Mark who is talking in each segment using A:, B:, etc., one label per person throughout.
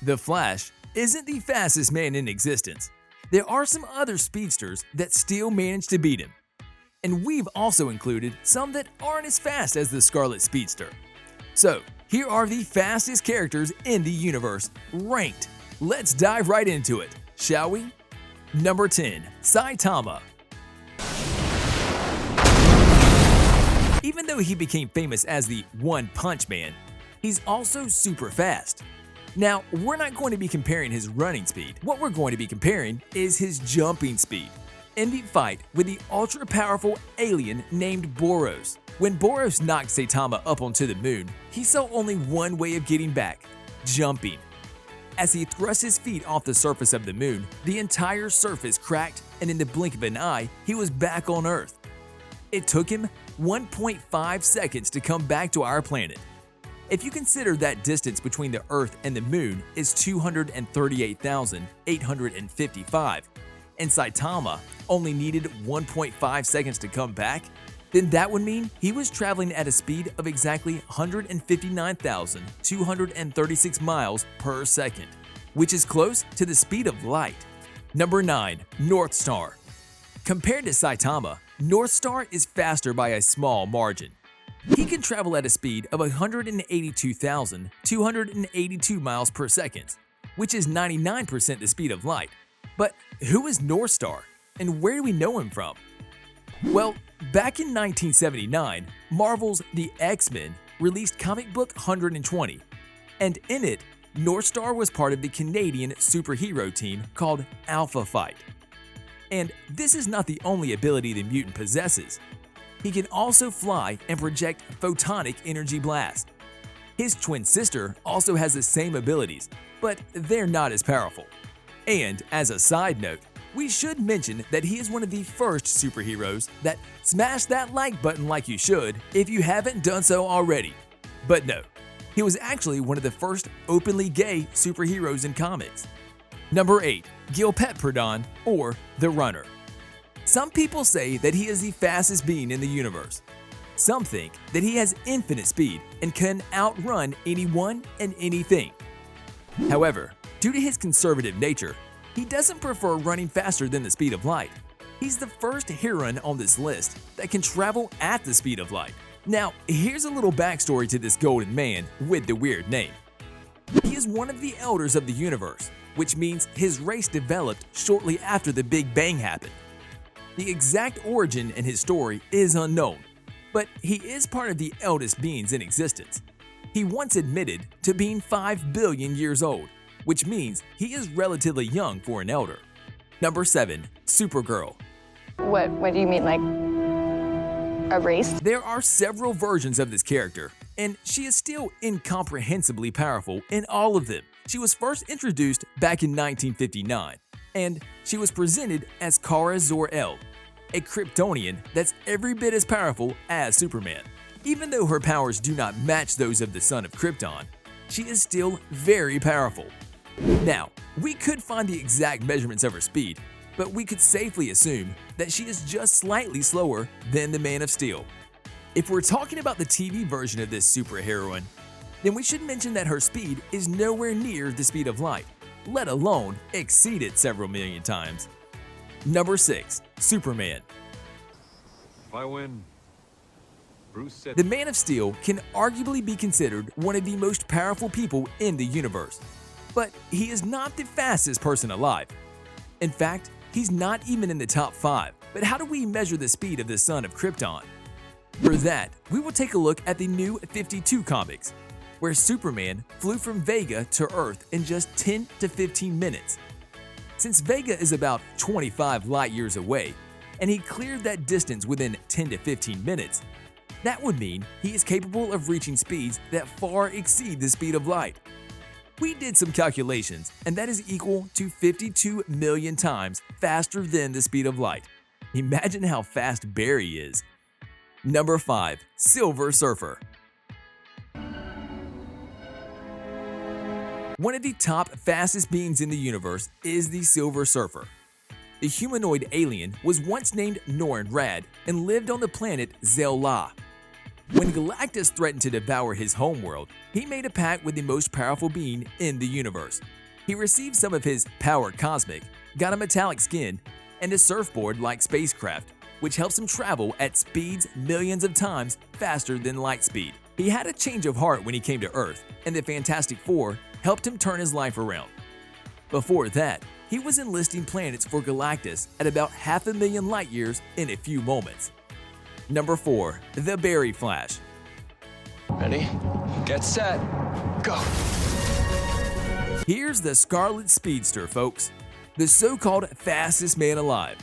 A: The Flash isn't the fastest man in existence. There are some other speedsters that still manage to beat him. And we've also included some that aren't as fast as the Scarlet Speedster. So, here are the fastest characters in the universe, ranked. Let's dive right into it, shall we? Number 10. SAITAMA. Even though he became famous as the One Punch Man, he's also super fast. Now, we're not going to be comparing his running speed. What we're going to be comparing is his jumping speed. In the fight with the ultra-powerful alien named Boros. When Boros knocked SAITAMA up onto the moon, he saw only one way of getting back: jumping. As he thrust his feet off the surface of the moon, the entire surface cracked, and in the blink of an eye, he was back on Earth. It took him 1.5 seconds to come back to our planet. If you consider that distance between the Earth and the moon is 238,855, and SAITAMA only needed 1.5 seconds to come back, then that would mean he was traveling at a speed of exactly 159,236 miles per second, which is close to the speed of light. Number 9. NORTHSTAR. Compared to SAITAMA, NORTHSTAR is faster by a small margin. He can travel at a speed of 182,282 miles per second, which is 99% the speed of light. But who is NORTHSTAR, and where do we know him from? Well, back in 1979, Marvel's The X-Men released comic book 120, and in it, NORTHSTAR was part of the Canadian superhero team called Alpha Fight. And this is not the only ability the mutant possesses. He can also fly and project photonic energy blast. His twin sister also has the same abilities, but they're not as powerful. And as a side note, we should mention that he is one of the first superheroes that smash that like button like you should if you haven't done so already. But no, he was actually one of the first openly gay superheroes in comics. Number 8. GILPETPERDON, or The Runner. Some people say that he is the fastest being in the universe. Some think that he has infinite speed and can outrun anyone and anything. However, due to his conservative nature, he doesn't prefer running faster than the speed of light. He's the first Heron on this list that can travel at the speed of light. Now, here's a little backstory to this golden man with the weird name. He is one of the elders of the universe, which means his race developed shortly after the Big Bang happened. The exact origin in his story is unknown, but he is part of the eldest beings in existence. He once admitted to being 5 billion years old, which means he is relatively young for an elder. Number 7. SUPERGIRL.
B: What do you mean, like a race?
A: There are several versions of this character, and she is still incomprehensibly powerful in all of them. She was first introduced back in 1959, and she was presented as Kara Zor-El, a Kryptonian that's every bit as powerful as Superman. Even though her powers do not match those of the son of Krypton, she is still very powerful. Now, we could find the exact measurements of her speed, but we could safely assume that she is just slightly slower than the Man of Steel. If we're talking about the TV version of this superheroine, then we should mention that her speed is nowhere near the speed of light, let alone exceed it several million times. Number 6. Superman.
C: If I win, Bruce said
A: The Man of Steel can arguably be considered one of the most powerful people in the universe, but he is not the fastest person alive. In fact, he's not even in the top 5. But how do we measure the speed of the son of Krypton? For that, we will take a look at the New 52 comics, where Superman flew from Vega to Earth in just 10 to 15 minutes. Since Vega is about 25 light years away, and he cleared that distance within 10 to 15 minutes, that would mean he is capable of reaching speeds that far exceed the speed of light. We did some calculations, and that is equal to 52 million times faster than the speed of light. Imagine how fast Barry is. Number 5. Silver Surfer. One of the top fastest beings in the universe is the Silver Surfer. The humanoid alien was once named Norrin Rad and lived on the planet Zel-La. When Galactus threatened to devour his homeworld, he made a pact with the most powerful being in the universe. He received some of his power cosmic, got a metallic skin, and a surfboard-like spacecraft, which helps him travel at speeds millions of times faster than light speed. He had a change of heart when he came to Earth, and the Fantastic Four helped him turn his life around. Before that, he was enlisting planets for Galactus at about 500,000 light-years in a few moments. Number 4. The Barry Flash.
D: Ready? Get set. Go.
A: Here's the Scarlet Speedster, folks. The so-called fastest man alive.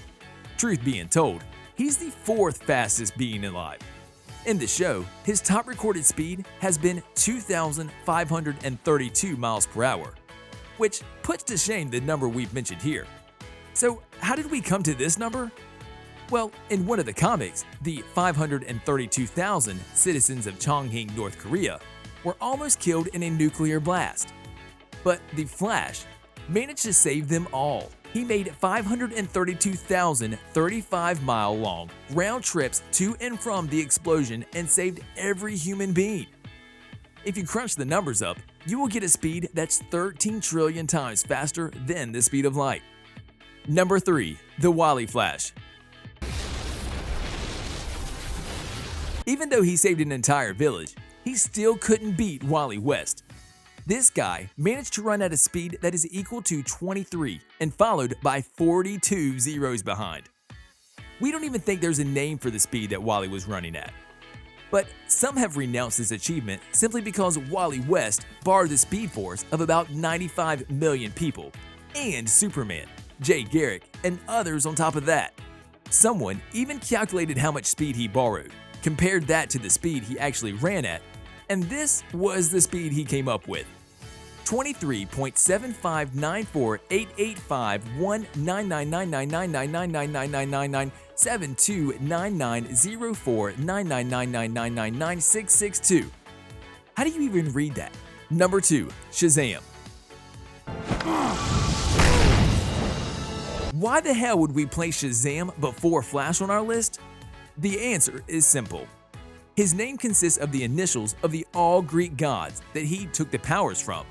A: Truth being told, he's the 4th fastest being alive. In the show, his top recorded speed has been 2,532 miles per hour, which puts to shame the number we've mentioned here. So how did we come to this number? Well, in one of the comics, the 532,000 citizens of Chongqing, North Korea, were almost killed in a nuclear blast. But the Flash managed to save them all. He made 532,000 35-mile-long round trips to and from the explosion and saved every human being. If you crunch the numbers up, you will get a speed that's 13 trillion times faster than the speed of light. Number 3. The WALLY Flash. Even though he saved an entire village, he still couldn't beat Wally West. This guy managed to run at a speed that is equal to 23 and followed by 42 zeros behind. We don't even think there's a name for the speed that Wally was running at. But some have renounced this achievement simply because Wally West borrowed the speed force of about 95 million people, and Superman, Jay Garrick, and others on top of that. Someone even calculated how much speed he borrowed, compared that to the speed he actually ran at, and this was the speed he came up with: 23.75948859999999997299999999996662. How do you even read that? Number 2. Shazam. Why the hell would we place Shazam before Flash on our list? The answer is simple. His name consists of the initials of the all-Greek gods that he took the powers from.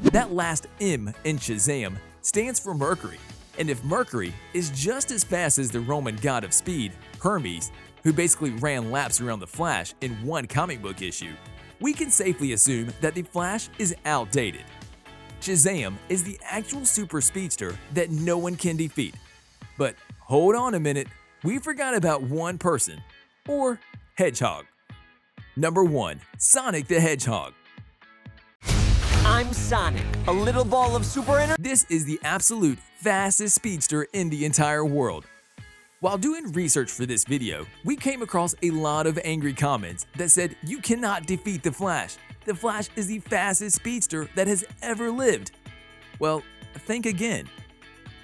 A: That last M in Shazam stands for Mercury, and if Mercury is just as fast as the Roman god of speed, Hermes, who basically ran laps around the Flash in one comic book issue, we can safely assume that the Flash is outdated. Shazam is the actual super speedster that no one can defeat. But hold on a minute, we forgot about one person, or Hedgehog. Number 1. Sonic the Hedgehog.
E: I'm Sonic, a little ball of super energy.
A: This is the absolute fastest speedster in the entire world. While doing research for this video, we came across a lot of angry comments that said you cannot defeat the Flash. The Flash is the fastest speedster that has ever lived. Well, think again.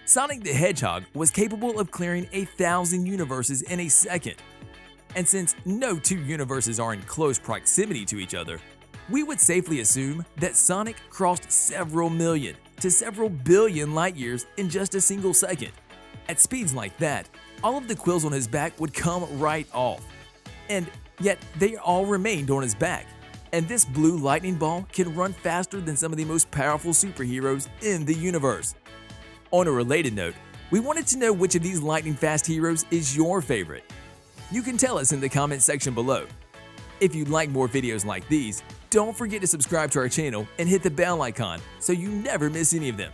A: Sonic the Hedgehog was capable of clearing 1,000 universes in a second. And since no two universes are in close proximity to each other, we would safely assume that Sonic crossed several million to several billion light years in just a single second. At speeds like that, all of the quills on his back would come right off. And yet they all remained on his back. And this blue lightning ball can run faster than some of the most powerful superheroes in the universe. On a related note, we wanted to know which of these lightning-fast heroes is your favorite. You can tell us in the comments section below. If you'd like more videos like these, don't forget to subscribe to our channel and hit the bell icon so you never miss any of them.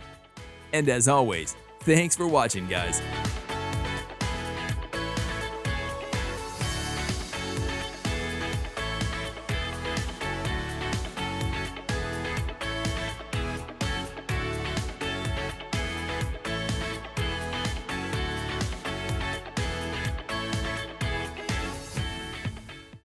A: And as always, thanks for watching, guys.